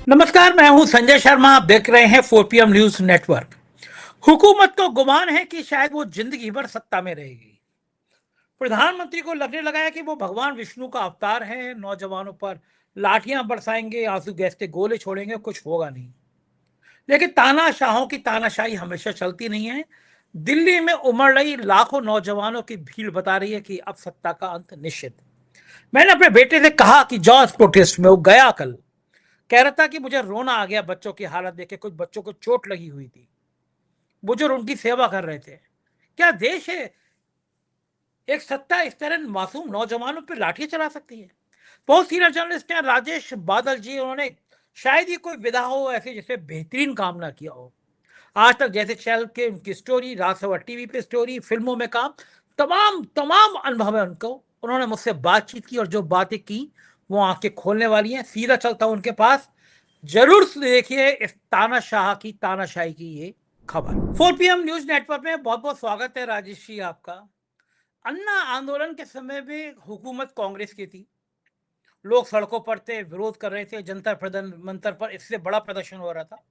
नमस्कार, मैं हूं संजय शर्मा। आप देख रहे हैं 4 PM न्यूज नेटवर्क। हुकूमत को गुमान है कि शायद वो जिंदगी भर सत्ता में रहेगी। प्रधानमंत्री को लगने लगा है कि वो भगवान विष्णु का अवतार है। नौजवानों पर लाठियां बरसाएंगे, आंसू गैस के गोले छोड़ेंगे, कुछ होगा नहीं। लेकिन तानाशाहों की तानाशाही हमेशा चलती नहीं है। दिल्ली में उमड़ रही लाखों नौजवानों की भीड़ बता रही है कि अब सत्ता का अंत निश्चित। मैंने अपने बेटे से कहा कि जॉर्ज प्रोटेस्ट में वो गया कल। कह रहा था कि मुझे रोना आ गया बच्चों की हालत देख के। कुछ बच्चों को चोट लगी हुई थी, बुजुर्ग उनकी सेवा कर रहे थे। क्या देश है? एक सत्ता इस तरह मासूम नौजवानों पर लाठियां चला सकती है? बहुत सीनियर जर्नलिस्ट हैं, राजेश बादल जी, उन्होंने शायद ही कोई विधा हो ऐसे जिसे बेहतरीन काम ना किया हो। आज तक जैसे चैनल के उनकी स्टोरी, राजसभा टीवी पे स्टोरी, फिल्मों में काम, तमाम तमाम अनुभव है उनको। उन्होंने मुझसे बातचीत की और जो बातें की वो आंखें खोलने वाली हैं। सीधा चलता हूं उनके पास। जरूर देखिए इस तानाशाह की तानाशाही की ये खबर। 4 PM न्यूज नेटवर्क में बहुत बहुत स्वागत है राजेश जी आपका। अन्ना आंदोलन के समय में हुकूमत कांग्रेस की थी। लोग सड़कों पर थे, विरोध कर रहे थे, जंतर प्रदर्शन मंतर पर इससे बड़ा प्रदर्शन हो रहा था।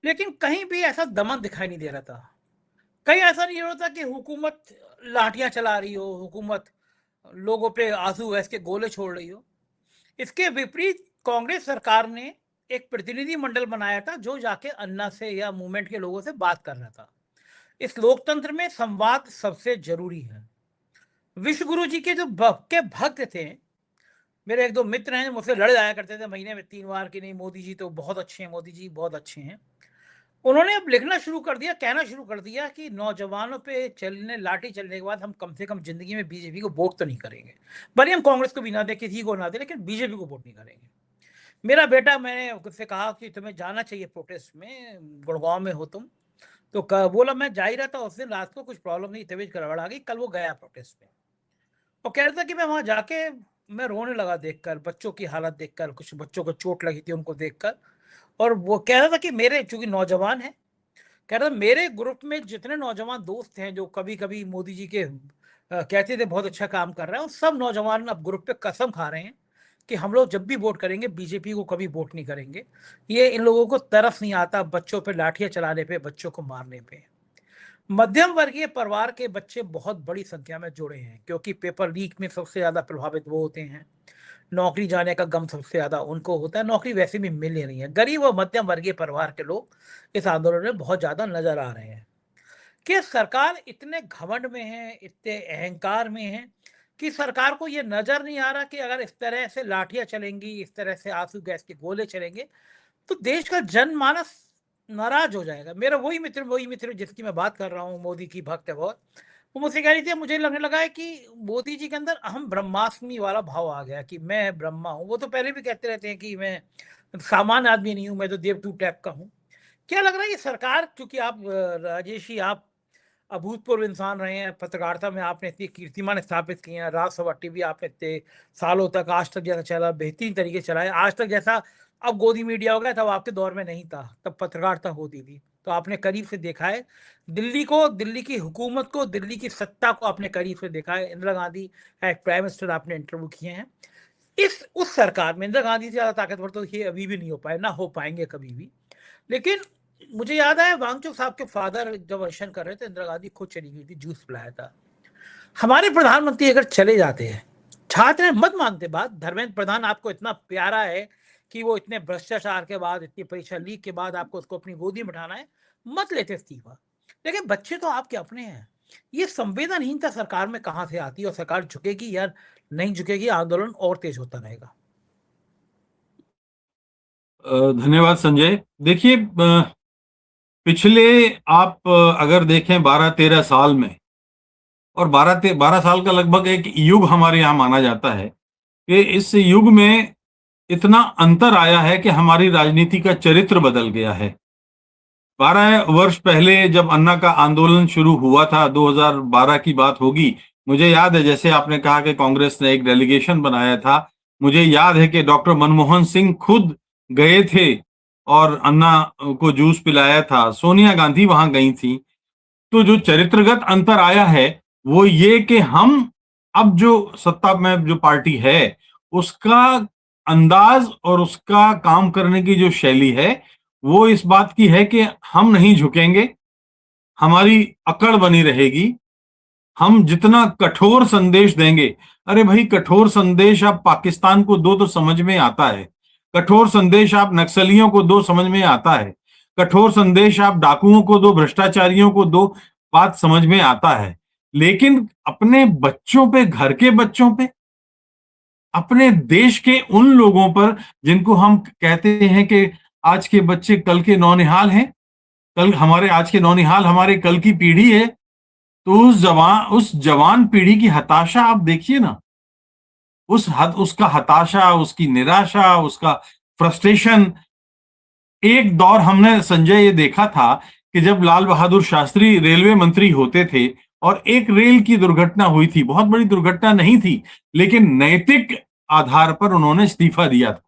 लेकिन कहीं भी ऐसा दमन दिखाई नहीं दे रहा था। कहीं ऐसा नहीं हो रहा था कि हुकूमत लाठियां चला रही हो, हुकूमत लोगों पे आंसू गैस के गोले छोड़ रही हो। इसके विपरीत कांग्रेस सरकार ने एक प्रतिनिधि मंडल बनाया था जो जाके अन्ना से या मूवमेंट के लोगों से बात कर रहा था। इस लोकतंत्र में संवाद सबसे जरूरी है। विश्व गुरु जी के जो भक्त थे, मेरे एक दो मित्र हैं, मुझसे लड़ जाया करते थे महीने में 3 बार कि नहीं मोदी जी तो बहुत अच्छे हैं, मोदी जी बहुत अच्छे हैं। उन्होंने अब लिखना शुरू कर दिया, कहना शुरू कर दिया कि नौजवानों पे चलने लाठी चलने के बाद हम कम से कम जिंदगी में बीजेपी को वोट तो नहीं करेंगे। भले हम कांग्रेस को भी ना दे, किसी को ना दे, लेकिन बीजेपी को वोट नहीं करेंगे। मेरा बेटा, मैंने उससे कहा कि तुम्हें जाना चाहिए प्रोटेस्ट में, गुड़गांव में हो तुम। तो बोला मैं जा ही रहा था उस दिन रात को, कुछ प्रॉब्लम नहीं, तबीयत गड़बड़ आ गई। कल वो गया प्रोटेस्ट में और कह रहा था कि मैं वहां जाके मैं रोने लगा देखकर, बच्चों की हालत देखकर, कुछ बच्चों को चोट लगी थी उनको देखकर। और वो कह रहा था कि मेरे, चूंकि नौजवान है, कह रहा था मेरे ग्रुप में जितने नौजवान दोस्त हैं जो कभी कभी मोदी जी के कहते थे बहुत अच्छा काम कर रहा है, उन सब नौजवान अब ग्रुप पे कसम खा रहे हैं कि हम लोग जब भी वोट करेंगे बीजेपी को कभी वोट नहीं करेंगे। ये इन लोगों को तरस नहीं आता बच्चों पे लाठियां चलाने पे, बच्चों को मारने पे। मध्यम वर्गीय परिवार के बच्चे बहुत बड़ी संख्या में जुड़े हैं क्योंकि पेपर लीक में सबसे ज्यादा प्रभावित वो होते हैं। नौकरी जाने का गम सबसे ज्यादा उनको होता है। नौकरी वैसे भी मिल ही नहीं है। गरीब और मध्यम वर्गीय परिवार के लोग इस आंदोलन में बहुत ज्यादा नजर आ रहे हैं। कि सरकार इतने घमंड में है, इतने अहंकार में है कि सरकार को ये नजर नहीं आ रहा कि अगर इस तरह से लाठियां चलेंगी, इस तरह से आंसू गैस के गोले चलेंगे, तो देश का जनमानस नाराज हो जाएगा। मेरा वही मित्र जिसकी मैं बात कर रहा हूँ, मोदी की भक्त है बहुत, वो मुझसे कह रही थी मुझे लगने लगा है कि मोदी जी के अंदर अहम ब्रह्मास्मि वाला भाव आ गया कि मैं ब्रह्मा हूँ। वो तो पहले भी कहते रहते हैं कि मैं सामान्य आदमी नहीं हूँ, मैं तो देवदूत टाइप का हूँ। क्या लग रहा है ये सरकार, क्योंकि आप राजेश जी, आप अभूतपूर्व इंसान रहे हैं, पत्रकारिता में आपने इतनी कीर्तिमान स्थापित किए हैं, राजसभा टीवी आपने इतने सालों तक, आज तक जैसा चला बेहतरीन तरीके से चलाया, आज तक जैसा अब गोदी मीडिया हो गया, तब आपके दौर में नहीं था, तब पत्रकारिता होती थी, तो आपने करीब से देखा है दिल्ली को, दिल्ली की हुकूमत को, दिल्ली की सत्ता को आपने करीब से देखा है। इंदिरा गांधी एक प्राइम मिनिस्टर आपने इंटरव्यू किए हैं। इस उस सरकार में इंदिरा गांधी से ज्यादा ताकतवर तो ये अभी भी नहीं हो पाए, ना हो पाएंगे कभी भी। लेकिन मुझे याद है वांगचुक साहब के फादर जब भाषण कर रहे थे, इंदिरा गांधी खुद चली गई थी, जूस पिलाया था। हमारे प्रधानमंत्री अगर चले जाते हैं, छात्र मत मानते बात, धर्मेंद्र प्रधान आपको इतना प्यारा है कि वो इतने भ्रष्टाचार के बाद, इतनी परीक्षा लीक के बाद आपको उसको अपनी गोदी में उठाना है, मत लेते इस्तीफा। लेकिन बच्चे तो आपके अपने हैं। ये संवेदनहीनता सरकार में कहां से आती है? और सरकार झुकेगी या नहीं झुकेगी? आंदोलन और तेज होता रहेगा। धन्यवाद संजय। देखिए, पिछले आप अगर देखें 12-13 साल में, और 12 साल का लगभग एक युग हमारे यहाँ माना जाता है कि इस युग में इतना अंतर आया है कि हमारी राजनीति का चरित्र बदल गया है। 12 वर्ष पहले जब अन्ना का आंदोलन शुरू हुआ था, 2012 की बात होगी, मुझे याद है, जैसे आपने कहा कि कांग्रेस ने एक डेलीगेशन बनाया था, मुझे याद है कि डॉक्टर मनमोहन सिंह खुद गए थे और अन्ना को जूस पिलाया था, सोनिया गांधी वहां गई थी। तो जो चरित्रगत अंतर आया है वो ये कि हम अब जो सत्ता में जो पार्टी है उसका अंदाज और उसका काम करने की जो शैली है वो इस बात की है कि हम नहीं झुकेंगे, हमारी अकड़ बनी रहेगी। हम जितना कठोर संदेश देंगे, अरे भाई कठोर संदेश आप पाकिस्तान को दो तो समझ में आता है, कठोर संदेश आप नक्सलियों को दो समझ में आता है, कठोर संदेश आप डाकुओं को दो, भ्रष्टाचारियों को दो, बात समझ में आता है। लेकिन अपने बच्चों पे, घर के बच्चों पे, अपने देश के उन लोगों पर जिनको हम कहते हैं कि आज के बच्चे कल के नौनिहाल हैं, कल हमारे आज के नौनिहाल हमारे कल की पीढ़ी है, तो उस जवान पीढ़ी की हताशा आप देखिए ना, उसका हताशा, उसकी निराशा, उसका फ्रस्ट्रेशन। एक दौर हमने संजय ये देखा था कि जब लाल बहादुर शास्त्री रेलवे मंत्री होते थे और एक रेल की दुर्घटना हुई थी, बहुत बड़ी दुर्घटना नहीं थी, लेकिन नैतिक आधार पर उन्होंने इस्तीफा दिया था।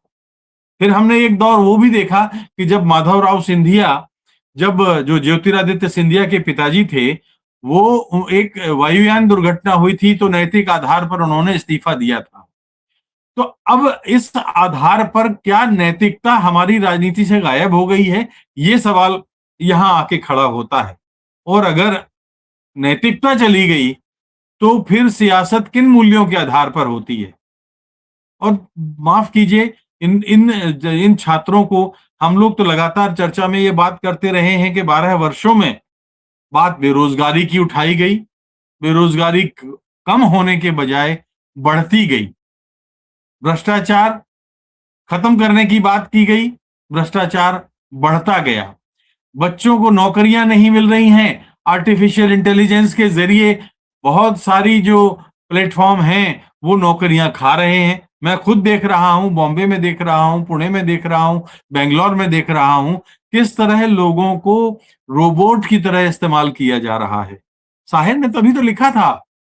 फिर हमने एक दौर वो भी देखा कि जब माधवराव सिंधिया, जब जो ज्योतिरादित्य सिंधिया के पिताजी थे, वो एक वायुयान दुर्घटना हुई थी तो नैतिक आधार पर उन्होंने इस्तीफा दिया था। तो अब इस आधार पर क्या नैतिकता हमारी राजनीति से गायब हो गई है, ये सवाल यहां आके खड़ा होता है। और अगर नैतिकता चली गई तो फिर सियासत किन मूल्यों के आधार पर होती है? और माफ कीजिए, इन छात्रों को हम लोग तो लगातार चर्चा में ये बात करते रहे हैं कि 12 वर्षों में बात बेरोजगारी की उठाई गई, बेरोजगारी कम होने के बजाय बढ़ती गई, भ्रष्टाचार खत्म करने की बात की गई, भ्रष्टाचार बढ़ता गया, बच्चों को नौकरियां नहीं मिल रही हैं, आर्टिफिशियल इंटेलिजेंस के जरिए बहुत सारी जो प्लेटफॉर्म हैं वो नौकरियां खा रहे हैं। मैं खुद देख रहा हूं, बॉम्बे में देख रहा हूं, पुणे में देख रहा हूं, बेंगलोर में देख रहा हूं, किस तरह लोगों को रोबोट की तरह इस्तेमाल किया जा रहा है। साहिर ने तभी तो लिखा था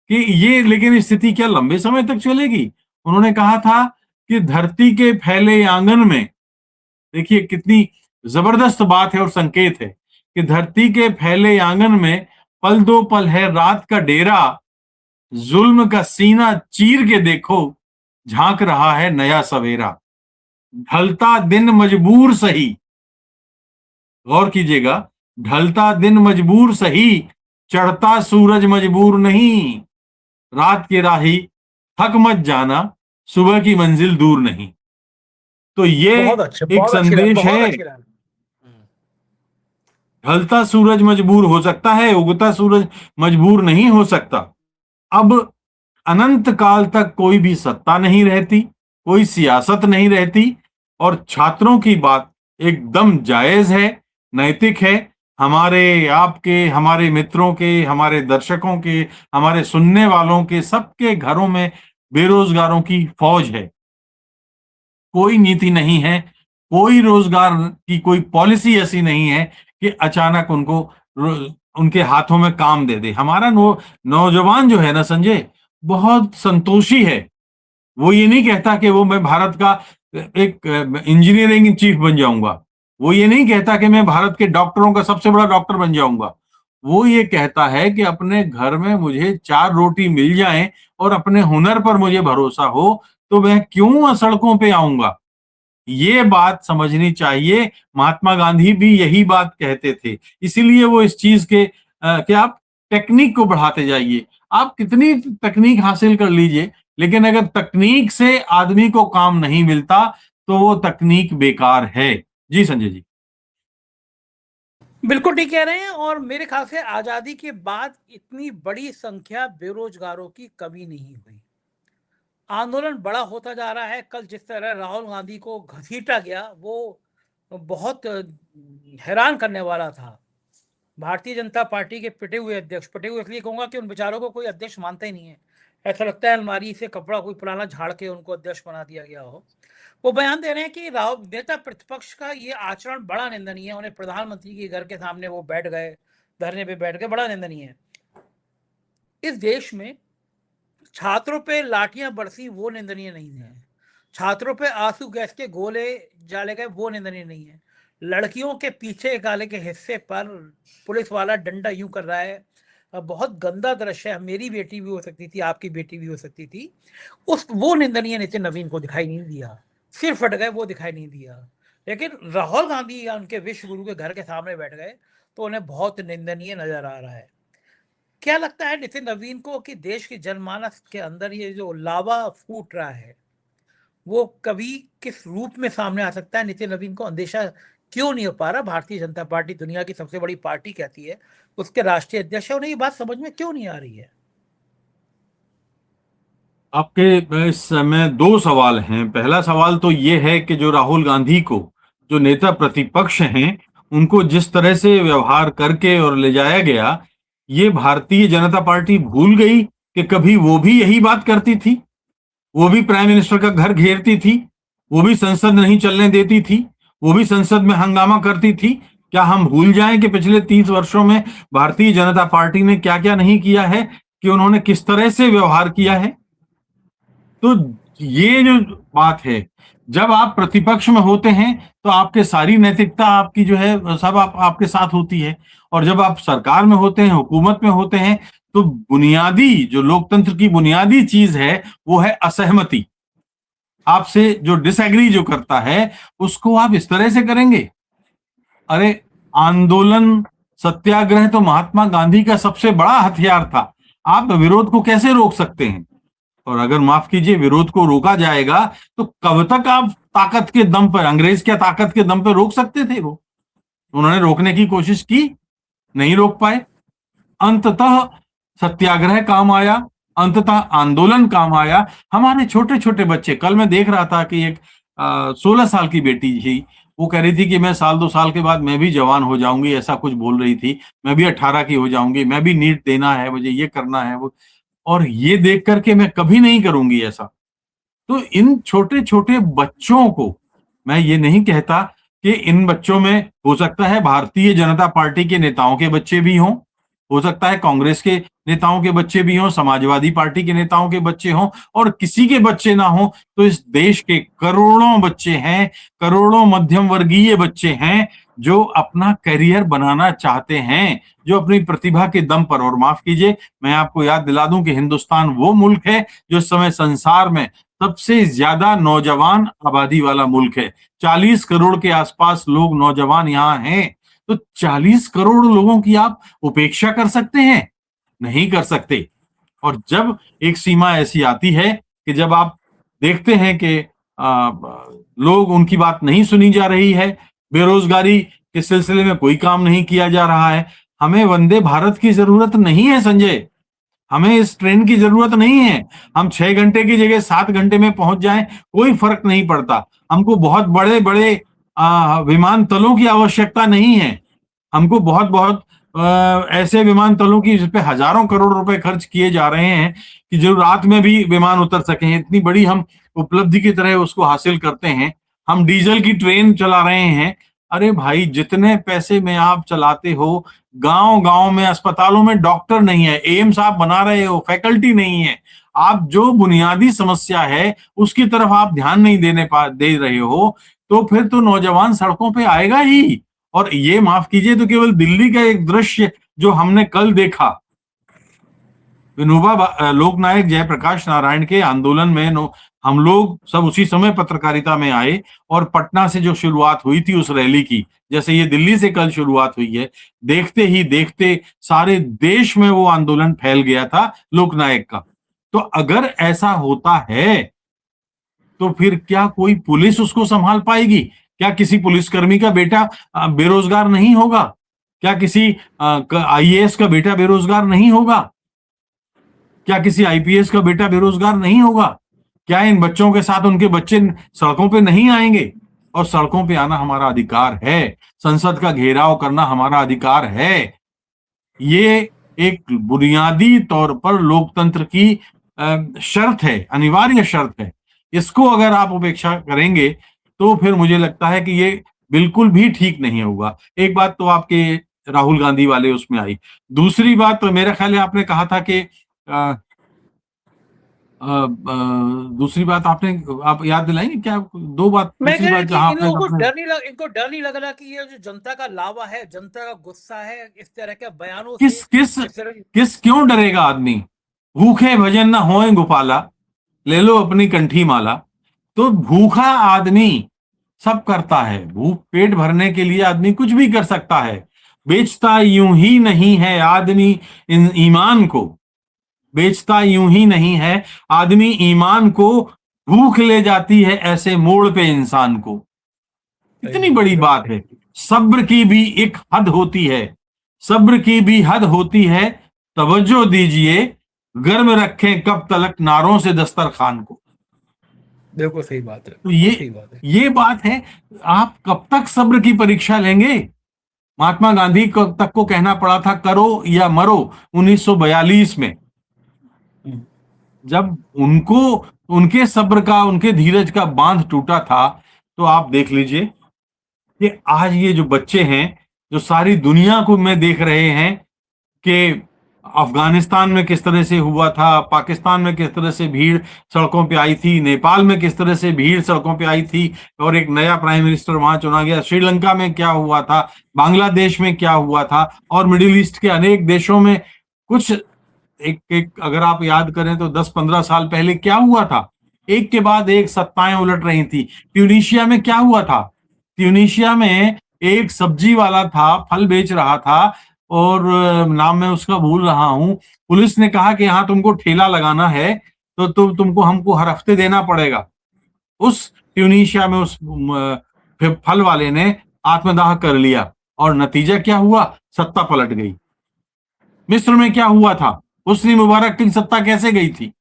कि ये, लेकिन स्थिति क्या लंबे समय तक चलेगी? उन्होंने कहा था कि धरती के फैले आंगन में, देखिए कितनी जबरदस्त बात है और संकेत है कि धरती के फैले आंगन में पल दो पल है रात का डेरा, जुल्म का सीना चीर के देखो, झांक रहा है नया सवेरा। ढलता दिन मजबूर सही, गौर कीजिएगा, ढलता दिन मजबूर सही, चढ़ता सूरज मजबूर नहीं, रात के राही थक मत जाना, सुबह की मंजिल दूर नहीं। तो ये बहुत अच्छे, एक बहुत अच्छी लाइन, संदेश बहुत है। अच्छी लाइन। ढलता सूरज मजबूर हो सकता है, उगता सूरज मजबूर नहीं हो सकता। अब अनंत काल तक कोई भी सत्ता नहीं रहती, कोई सियासत नहीं रहती, और छात्रों की बात एकदम जायज है, नैतिक है। हमारे, आपके, हमारे मित्रों के, हमारे दर्शकों के, हमारे सुनने वालों के, सबके घरों में बेरोजगारों की फौज है। कोई नीति नहीं है, कोई रोजगार की कोई पॉलिसी ऐसी नहीं है कि अचानक उनके हाथों में काम दे दे। हमारा नौजवान जो है ना संजय, बहुत संतोषी है। वो ये नहीं कहता कि वो मैं भारत का एक इंजीनियरिंग चीफ बन जाऊंगा, वो ये नहीं कहता कि मैं भारत के डॉक्टरों का सबसे बड़ा डॉक्टर बन जाऊंगा। वो ये कहता है कि अपने घर में मुझे 4 रोटी मिल जाएं और अपने हुनर पर मुझे भरोसा हो तो मैं क्यों सड़कों पे आऊंगा। ये बात समझनी चाहिए। महात्मा गांधी भी यही बात कहते थे, इसीलिए वो इस चीज के कि आप टेक्निक को बढ़ाते जाइए। आप कितनी तकनीक हासिल कर लीजिए, लेकिन अगर तकनीक से आदमी को काम नहीं मिलता तो वो तकनीक बेकार है। जी संजय जी। बिल्कुल ठीक कह रहे हैं, और मेरे ख्याल से आजादी के बाद इतनी बड़ी संख्या बेरोजगारों की कभी नहीं हुई। आंदोलन बड़ा होता जा रहा है। कल जिस तरह राहुल गांधी को घसीटा गया वो बहुत हैरान करने वाला था। भारतीय जनता पार्टी के पिटे हुए अध्यक्ष, पिटे हुए इसलिए कहूंगा कि उन बेचारों को कोई अध्यक्ष मानता ही नहीं है। ऐसा लगता है अलमारी से कपड़ा कोई पुराना झाड़ के उनको अध्यक्ष बना दिया गया हो। वो बयान दे रहे हैं कि राहुल, नेता प्रतिपक्ष का ये आचरण बड़ा निंदनीय है। उन्हें प्रधानमंत्री के घर के सामने वो बैठ गए, धरने पे बैठ गए, बड़ा निंदनीय है। इस देश में छात्रों पे लाठियां बरसी वो निंदनीय नहीं है। छात्रों पे आंसू गैस के गोले डाले गए वो निंदनीय नहीं है। लड़कियों के पीछे गाले के हिस्से पर पुलिस वाला डंडा यूं कर रहा है, बहुत गंदा दृश्य है। मेरी बेटी भी हो सकती थी, आपकी बेटी भी हो सकती थी। उस वो निंदनीय नितिन नवीन को दिखाई नहीं दिया। सिर फट गए वो दिखाई नहीं दिया। लेकिन राहुल गांधी या उनके विश्व गुरु के घर के सामने बैठ गए तो उन्हें बहुत निंदनीय नजर आ रहा है। क्या लगता है नितिन नवीन को कि देश की जनमानस के अंदर ये जो लावा फूट रहा है वो कभी किस रूप में सामने आ सकता है? नितिन नवीन को अंदेशा क्यों नहीं हो पा रहा? भारतीय जनता पार्टी दुनिया की सबसे बड़ी पार्टी कहती है, उसके राष्ट्रीय अध्यक्ष है, उन्हें ये बात समझ में क्यों नहीं आ रही है? आपके इस समय दो सवाल हैं। पहला सवाल तो ये है कि जो राहुल गांधी को, जो नेता प्रतिपक्ष हैं, उनको जिस तरह से व्यवहार करके और ले जाया गया, ये भारतीय जनता पार्टी भूल गई कि कभी वो भी यही बात करती थी। वो भी प्राइम मिनिस्टर का घर घेरती थी, वो भी संसद नहीं चलने देती थी, वो भी संसद में हंगामा करती थी। क्या हम भूल जाएं कि पिछले 30 वर्षों में भारतीय जनता पार्टी ने क्या क्या नहीं किया है, कि उन्होंने किस तरह से व्यवहार किया है? तो ये जो बात है, जब आप प्रतिपक्ष में होते हैं तो आपके सारी नैतिकता आपकी जो है सब आपके साथ होती है, और जब आप सरकार में होते हैं, हुकूमत में होते हैं, तो बुनियादी जो लोकतंत्र की बुनियादी चीज है वो है असहमति। आपसे जो डिसएग्री जो करता है उसको आप इस तरह से करेंगे? अरे, आंदोलन, सत्याग्रह तो महात्मा गांधी का सबसे बड़ा हथियार था। आप विरोध को कैसे रोक सकते हैं? और अगर माफ कीजिए, विरोध को रोका जाएगा तो कब तक आप ताकत के दम पर, अंग्रेज क्या ताकत के दम पर रोक सकते थे? वो उन्होंने रोकने की कोशिश की, नहीं रोक पाए। अंततः सत्याग्रह काम आया, अंततः आंदोलन काम आया। हमारे छोटे छोटे बच्चे, कल मैं देख रहा था कि एक 16 साल की बेटी थी, वो कह रही थी कि मैं साल 2 साल के बाद मैं भी जवान हो जाऊंगी, ऐसा कुछ बोल रही थी। मैं भी 18 की हो जाऊंगी, मैं भी नीट देना है, मुझे ये करना है वो, और ये देख करके मैं कभी नहीं करूंगी ऐसा। तो इन छोटे छोटे बच्चों को, मैं ये नहीं कहता कि इन बच्चों में, हो सकता है भारतीय जनता पार्टी के नेताओं के बच्चे भी हों, हो सकता है कांग्रेस के नेताओं के बच्चे भी हों, समाजवादी पार्टी के नेताओं के बच्चे हों, और किसी के बच्चे ना हों, तो इस देश के करोड़ों बच्चे हैं, करोड़ों मध्यम वर्गीय बच्चे हैं जो अपना करियर बनाना चाहते हैं, जो अपनी प्रतिभा के दम पर। और माफ कीजिए, मैं आपको याद दिला दूं कि हिंदुस्तान वो मुल्क है जो इस समय संसार में सबसे ज्यादा नौजवान आबादी वाला मुल्क है। 40 करोड़ के आसपास लोग नौजवान यहाँ हैं। तो 40 करोड़ लोगों की आप उपेक्षा कर सकते हैं? नहीं कर सकते। और जब एक सीमा ऐसी आती है कि जब आप देखते हैं कि लोग, उनकी बात नहीं सुनी जा रही है, बेरोजगारी के सिलसिले में कोई काम नहीं किया जा रहा है। हमें वंदे भारत की जरूरत नहीं है संजय, हमें इस ट्रेन की जरूरत नहीं है। हम 6 घंटे की जगह 7 घंटे में पहुंच जाएं, कोई फर्क नहीं पड़ता। हमको बहुत बड़े बड़े विमानतलों की आवश्यकता नहीं है। हमको बहुत बहुत ऐसे विमानतलों की जिस पे हजारों करोड़ रुपए खर्च किए जा रहे हैं कि जो रात में भी विमान उतर सके, इतनी बड़ी हम उपलब्धि की तरह उसको हासिल करते हैं। हम डीजल की ट्रेन चला रहे हैं। अरे भाई, जितने पैसे में आप चलाते हो, गांव गांव में अस्पतालों में डॉक्टर नहीं है, एम्स आप बना रहे हो, फैकल्टी नहीं है। आप जो बुनियादी समस्या है उसकी तरफ आप ध्यान नहीं दे रहे हो, तो फिर तो नौजवान सड़कों पे आएगा ही। और ये माफ कीजिए, तो केवल दिल्ली का एक दृश्य जो हमने कल देखा, विनोबा लोकनायक जयप्रकाश नारायण के आंदोलन में, हम लोग सब उसी समय पत्रकारिता में आए, और पटना से जो शुरुआत हुई थी उस रैली की, जैसे ये दिल्ली से कल शुरुआत हुई है, देखते ही देखते सारे देश में वो आंदोलन फैल गया था लोकनायक का। तो अगर ऐसा होता है तो फिर क्या कोई पुलिस उसको संभाल पाएगी? क्या किसी पुलिसकर्मी का बेटा बेरोजगार नहीं होगा? क्या किसी आईएएस का बेटा बेरोजगार नहीं होगा? क्या किसी आईपीएस का बेटा बेरोजगार नहीं होगा? क्या इन बच्चों के साथ उनके बच्चे सड़कों पे नहीं आएंगे? और सड़कों पे आना हमारा अधिकार है, संसद का घेराव करना हमारा अधिकार है। ये एक बुनियादी तौर पर लोकतंत्र की शर्त है, अनिवार्य शर्त है। इसको अगर आप उपेक्षा करेंगे तो फिर मुझे लगता है कि ये बिल्कुल भी ठीक नहीं होगा। एक बात तो आपके राहुल गांधी वाले उसमें आई। दूसरी बात तो मेरा ख्याल है आपने कहा था कि दूसरी बात आपने, आप याद दिलाएंगे क्या? दो बात, मैं दूसरी कह रहा बात कि जहां इन आपने लोगों को इनको डर नहीं लग रहा कि ये जो जनता का लावा है, जनता का गुस्सा है, इस तरह के बयानों से, किस किस इस तरह किस क्यों डरेगा आदमी? भूखे भजन न होए गोपाला, ले लो अपनी कंठी माला। तो भूखा आदमी सब करता है, भूख पेट भरने के लिए आदमी कुछ भी कर सकता है। बेचता यूं ही नहीं है आदमी इन ईमान को, बेचता यूं ही नहीं है आदमी ईमान को, भूख ले जाती है ऐसे मोड़ पे इंसान को। सही इतनी बात बड़ी है, बात बिल्कुल। है। सब्र की भी एक हद होती है, सब्र की भी हद होती है, तवज्जो दीजिए, गर्म रखें कब तलक नारों से दस्तरखान को। बिल्कुल सही बात है, तो बिल्कुल सही बात है। ये बात है। आप कब तक सब्र की परीक्षा लेंगे? महात्मा गांधी को तक को कहना पड़ा था करो या मरो 1942 में, हम्म, जब उनको उनके सब्र का, उनके धीरज का बांध टूटा था। तो आप देख लीजिए कि आज ये जो बच्चे हैं, जो सारी दुनिया को में देख रहे हैं कि अफगानिस्तान में किस तरह से हुआ था, पाकिस्तान में किस तरह से भीड़ सड़कों पे आई थी, नेपाल में किस तरह से भीड़ सड़कों पे आई थी और एक नया प्राइम मिनिस्टर वहां चुना गया, श्रीलंका में क्या हुआ था, बांग्लादेश में क्या हुआ था, और मिडिल ईस्ट के अनेक देशों में कुछ एक एक अगर आप याद करें तो 10-15 साल पहले क्या हुआ था, एक के बाद एक सत्ताएं उलट रही थी। ट्यूनीशिया में क्या हुआ था? ट्यूनीशिया में एक सब्जी वाला था, फल बेच रहा था, और नाम मैं उसका भूल रहा हूं। पुलिस ने कहा कि हाँ तुमको ठेला लगाना है तो तुमको हमको हर हफ्ते देना पड़ेगा। उस ट्यूनीशिया में उस फल वाले ने आत्मदाह कर लिया और नतीजा क्या हुआ? सत्ता पलट गई। मिस्र में क्या हुआ था? हुस्नी मुबारक की सत्ता कैसे गई थी?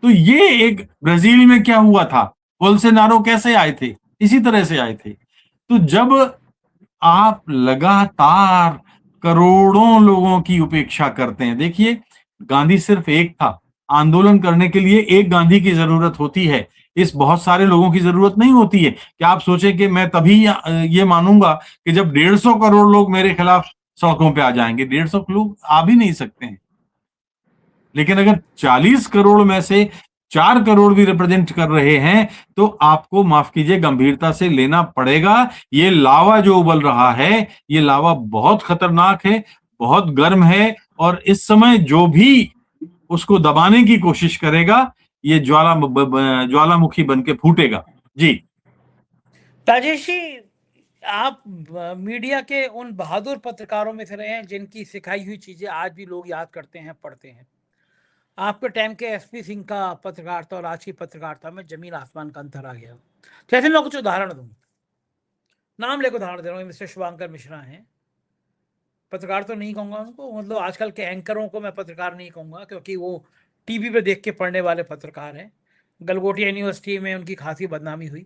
तो ये एक ब्राजील में क्या हुआ था? बोल्सोनारो कैसे आए थे? इसी तरह से आए थे। तो जब आप लगातार करोड़ों लोगों की उपेक्षा करते हैं, देखिए गांधी सिर्फ एक था, आंदोलन करने के लिए एक गांधी की जरूरत होती है, इस बहुत सारे लोगों की जरूरत नहीं होती है कि आप सोचें कि मैं तभी ये मानूंगा कि जब 150 करोड़ लोग मेरे खिलाफ सड़कों पे आ जाएंगे। 150 लोग आ भी नहीं सकते हैं, लेकिन अगर 40 करोड़ में से 4 करोड़ भी रिप्रेजेंट कर रहे हैं तो आपको माफ कीजिए गंभीरता से लेना पड़ेगा। ये लावा जो उबल रहा है, ये लावा बहुत खतरनाक है, बहुत गर्म है, और इस समय जो भी उसको दबाने की कोशिश करेगा, ये ज्वालामुखी बन के फूटेगा। जी। राजेश जी, आप मीडिया के उन बहादुर पत्रकारों में से रहे हैं जिनकी सिखाई हुई चीजें आज भी लोग याद करते हैं, पढ़ते हैं। आपके टाइम के एसपी सिंह का पत्रकारिता और आज की पत्रकारिता में जमीन आसमान का अंतर आ गया। जैसे मैं कुछ उदाहरण दूं, नाम लेकर उदाहरण दे रहा हूँ, मिस्टर शुभांकर मिश्रा हैं। पत्रकार तो नहीं कहूंगा उनको, मतलब आजकल के एंकरों को मैं पत्रकार नहीं कहूंगा, क्योंकि वो टीवी पे देख के पढ़ने वाले पत्रकार हैं। गलगोटिया यूनिवर्सिटी में उनकी खासी बदनामी हुई।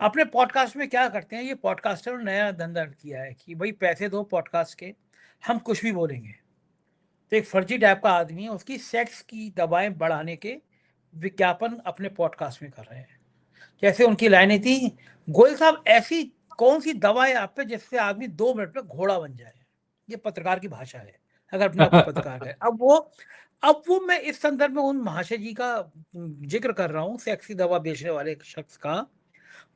अपने पॉडकास्ट में क्या करते हैं, ये पॉडकास्टर ने नया धंधा किया है कि भाई पैसे दो पॉडकास्ट के, हम कुछ भी बोलेंगे। तो एक फर्जी टाइप का आदमी है, उसकी सेक्स की दवाएं बढ़ाने के विज्ञापन अपने पॉडकास्ट में कर रहे हैं। जैसे उनकी लाइनें थी, गोयल साहब ऐसी कौन सी दवा है आप पे जिससे आदमी 2 मिनट में घोड़ा बन जाए। ये पत्रकार की भाषा है, अगर अपने आप को पत्रकार है। अब वो मैं इस संदर्भ में उन महाशय जी का जिक्र कर रहा हूँ, सेक्सी दवा बेचने वाले एक शख्स का।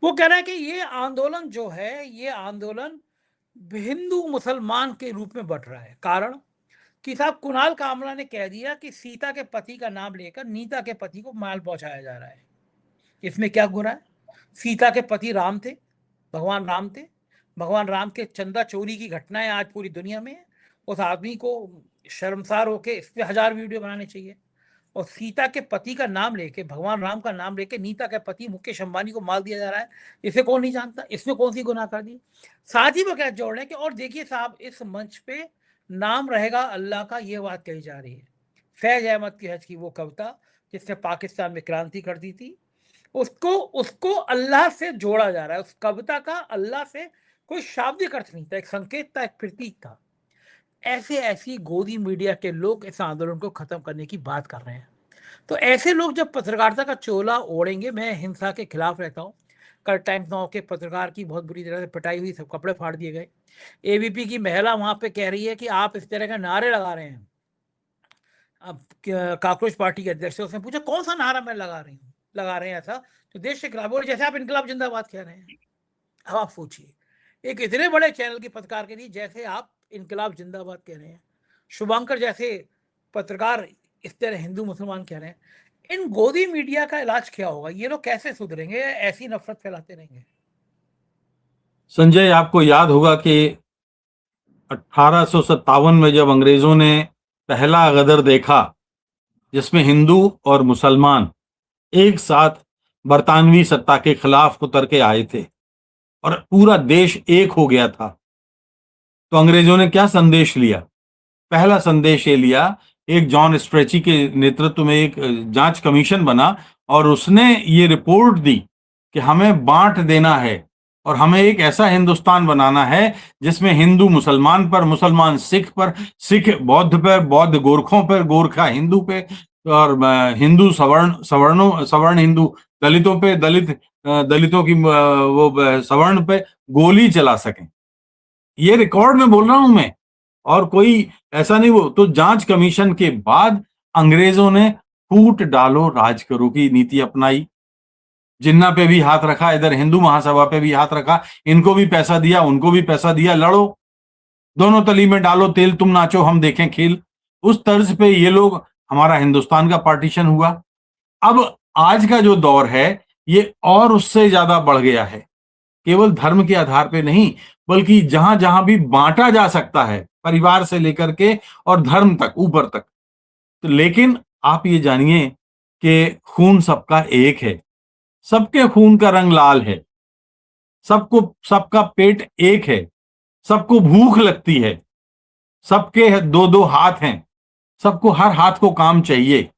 वो कह रहा है कि ये आंदोलन जो है, ये आंदोलन हिंदू मुसलमान के रूप में बढ़ रहा है। कारण कि साहब कुणाल कामरा ने कह दिया कि सीता के पति का नाम लेकर नीता के पति को माल पहुंचाया जा रहा है। इसमें क्या गुना है? सीता के पति राम थे, भगवान राम थे। भगवान राम के चंदा चोरी की घटनाएं आज पूरी दुनिया में है। उस आदमी को शर्मसार होके इस पे 1000 वीडियो बनाने चाहिए। और सीता के पति का नाम लेके, भगवान राम का नाम लेके नीता के पति मुकेश अंबानी को माल दिया जा रहा है। इसे कौन नहीं जानता? इसमें कौन सी गुनाह कर दी? साथ ही वो क्या जोड़ रहे हैं कि और देखिए साहब, इस मंच पे नाम रहेगा अल्लाह का, ये बात कही जा रही है। फैज अहमद की हज की वो कविता जिसने पाकिस्तान में क्रांति कर दी थी, उसको उसको अल्लाह से जोड़ा जा रहा है। उस कविता का अल्लाह से कोई शाब्दिक अर्थ नहीं था, एक संकेत था, एक प्रतीक था। ऐसे ऐसी गोदी मीडिया के लोग इस आंदोलन को खत्म करने की बात कर रहे हैं। तो ऐसे लोग जब पत्रकारिता का चोला ओढ़ेंगे, मैं हिंसा के खिलाफ रहता हूँ। कल टाइम्स नाउ के पत्रकार की बहुत बुरी तरह से पिटाई हुई, सब कपड़े फाड़ दिए गए। एबीपी की महिला वहां पे कह रही है कि आप इस तरह के नारे लगा रहे हैं। अब काकरोच पार्टी के अध्यक्ष से उसने पूछा कौन सा नारा मैं लगा रहे हैं ऐसा तो देश के खिलाफ, बोले जैसे आप इनकलाब जिंदाबाद कह रहे हैं। अब आप सोचिए, एक इतने बड़े चैनल की पत्रकार के लिए जैसे आप इनकलाब जिंदाबाद कह रहे हैं, शुभांकर जैसे पत्रकार इस तरह हिंदू मुसलमान कह रहे हैं। इन गोदी मीडिया का इलाज क्या होगा? ये लोग कैसे सुधरेंगे? ऐसी नफरत फैलाते रहेंगे? संजय, आपको याद होगा कि 1857 में जब अंग्रेजों ने पहला गदर देखा, जिसमें हिंदू और मुसलमान एक साथ बरतानवी सत्ता के खिलाफ उतर के आए थे और पूरा देश एक हो गया था, तो अंग्रेजों ने क्या संदेश लिया? पहला संदेश ये लिया, एक जॉन स्ट्रेची के नेतृत्व में एक जांच कमीशन बना और उसने ये रिपोर्ट दी कि हमें बांट देना है और हमें एक ऐसा हिंदुस्तान बनाना है जिसमें हिंदू मुसलमान पर, मुसलमान सिख पर, सिख बौद्ध पर, बौद्ध गोरखों पर, गोरखा हिंदू पे, और हिंदू सवर्ण हिंदू दलितों पे, दलितों की वो सवर्ण पे गोली चला सकें। ये रिकॉर्ड में बोल रहा हूं मैं, और कोई ऐसा नहीं। वो तो जांच कमीशन के बाद अंग्रेजों ने फूट डालो राज करो की नीति अपनाई। जिन्ना पे भी हाथ रखा, इधर हिंदू महासभा पे भी हाथ रखा, इनको भी पैसा दिया, उनको भी पैसा दिया, लड़ो, दोनों तली में डालो तेल, तुम नाचो हम देखें खेल। उस तर्ज पे ये लोग, हमारा हिंदुस्तान का पार्टीशन हुआ। अब आज का जो दौर है ये और उससे ज्यादा बढ़ गया है, केवल धर्म के आधार पे नहीं, बल्कि जहां जहां भी बांटा जा सकता है, परिवार से लेकर के और धर्म तक, ऊपर तक। तो लेकिन आप ये जानिए कि खून सबका एक है, सबके खून का रंग लाल है, सबको, सबका पेट एक है, सबको भूख लगती है, सबके दो दो हाथ हैं, सबको हर हाथ को काम चाहिए।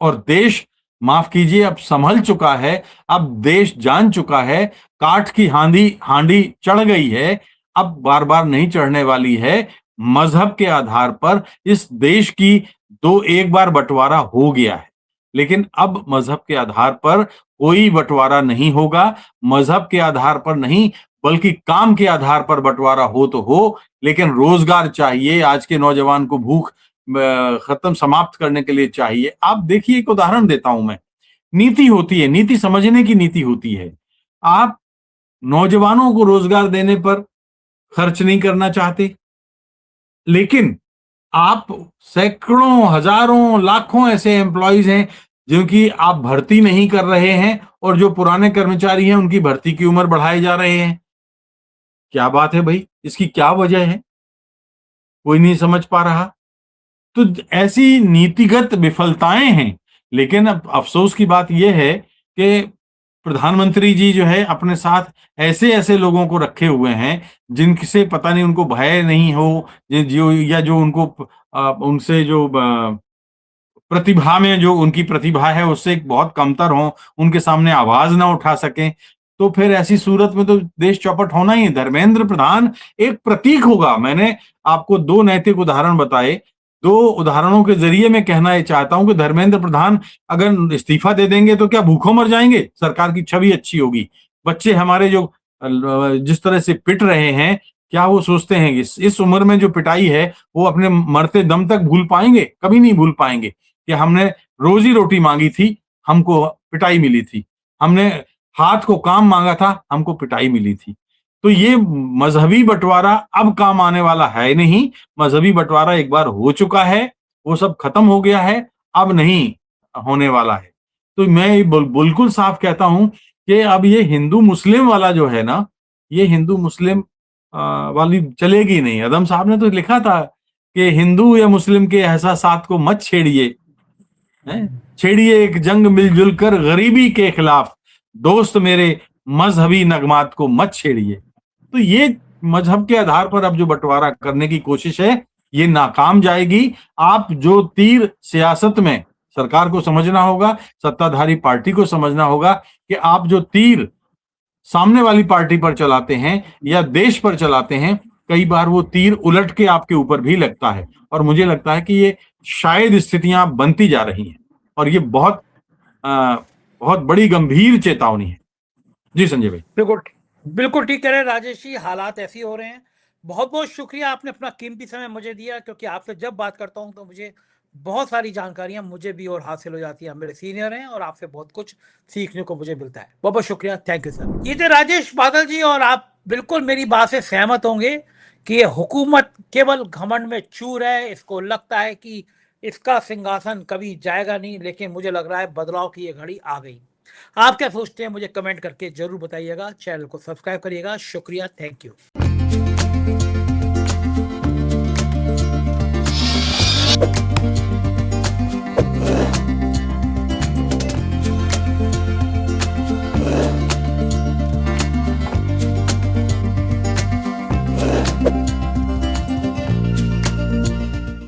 और देश, माफ कीजिए, अब संभल चुका है, अब देश जान चुका है, काठ की हांडी हांडी चढ़ गई है, अब बार बार नहीं चढ़ने वाली है। मजहब के आधार पर इस देश की दो एक बार बंटवारा हो गया है, लेकिन अब मजहब के आधार पर कोई बंटवारा नहीं होगा। मजहब के आधार पर नहीं, बल्कि काम के आधार पर बंटवारा हो तो हो, लेकिन रोजगार चाहिए। आज के नौजवान को भूख खत्म, समाप्त करने के लिए चाहिए। आप देखिए, एक उदाहरण देता हूं मैं। नीति होती है, नीति समझने की नीति होती है। आप नौजवानों को रोजगार देने पर खर्च नहीं करना चाहते, लेकिन आप सैकड़ों, हजारों, लाखों ऐसे एम्प्लॉयज हैं जिनकी आप भर्ती नहीं कर रहे हैं, और जो पुराने कर्मचारी हैं उनकी भर्ती की उम्र बढ़ाए जा रहे हैं। क्या बात है भाई, इसकी क्या वजह है? कोई नहीं समझ पा रहा। तो ऐसी नीतिगत विफलताएं हैं। लेकिन अब अफसोस की बात यह है कि प्रधानमंत्री जी जो है अपने साथ ऐसे ऐसे लोगों को रखे हुए हैं जिनसे पता नहीं उनको भय नहीं हो, जो या जो उनको उनसे जो प्रतिभा में, जो उनकी प्रतिभा है उससे बहुत कमतर हो, उनके सामने आवाज ना उठा सकें। तो फिर ऐसी सूरत में तो देश चौपट होना ही है। धर्मेंद्र प्रधान एक प्रतीक होगा। मैंने आपको दो नैतिक उदाहरण बताए, दो उदाहरणों के जरिए मैं कहना ये चाहता हूं कि धर्मेंद्र प्रधान अगर इस्तीफा दे देंगे तो क्या भूखों मर जाएंगे? सरकार की छवि अच्छी होगी। बच्चे हमारे जो जिस तरह से पिट रहे हैं, क्या वो सोचते हैं कि इस उम्र में जो पिटाई है वो अपने मरते दम तक भूल पाएंगे? कभी नहीं भूल पाएंगे कि हमने रोजी रोटी मांगी थी, हमको पिटाई मिली थी, हमने हाथ को काम मांगा था, हमको पिटाई मिली थी। तो ये मजहबी बंटवारा अब काम आने वाला है नहीं। मजहबी बंटवारा एक बार हो चुका है, वो सब खत्म हो गया है, अब नहीं होने वाला है। तो मैं बिल्कुल साफ कहता हूं कि अब ये हिंदू मुस्लिम वाला जो है ना, ये हिंदू मुस्लिम वाली चलेगी नहीं। आदम साहब ने तो लिखा था कि हिंदू या मुस्लिम के एहसासात को मत छेड़िए, छेड़िए एक जंग मिलजुल कर गरीबी के खिलाफ, दोस्त मेरे मजहबी नगमात को मत छेड़िए। तो ये मजहब के आधार पर अब जो बंटवारा करने की कोशिश है, ये नाकाम जाएगी। आप जो तीर सियासत में, सरकार को समझना होगा, सत्ताधारी पार्टी को समझना होगा कि आप जो तीर सामने वाली पार्टी पर चलाते हैं या देश पर चलाते हैं, कई बार वो तीर उलट के आपके ऊपर भी लगता है। और मुझे लगता है कि ये शायद स्थितियां बनती जा रही हैं, और ये बहुत बहुत बड़ी गंभीर चेतावनी है। जी संजय भाई। बिल्कुल, बिल्कुल ठीक कह रहे हैं राजेश जी, हालात ऐसे ही हो रहे हैं। बहुत बहुत शुक्रिया, आपने अपना कीमती समय मुझे दिया, क्योंकि आपसे जब बात करता हूं तो मुझे बहुत सारी जानकारियां मुझे भी और हासिल हो जाती है। मेरे सीनियर हैं और आपसे बहुत कुछ सीखने को मुझे मिलता है। बहुत बहुत शुक्रिया, थैंक यू सर। ये थे राजेश बादल जी, और आप बिल्कुल मेरी बात से सहमत होंगे कि ये हुकूमत केवल घमंड में चूर है। इसको लगता है कि इसका सिंहासन कभी जाएगा नहीं, लेकिन मुझे लग रहा है बदलाव की ये घड़ी आ गई। आप क्या सोचते हैं मुझे कमेंट करके जरूर बताइएगा। चैनल को सब्सक्राइब करिएगा। शुक्रिया, थैंक यू।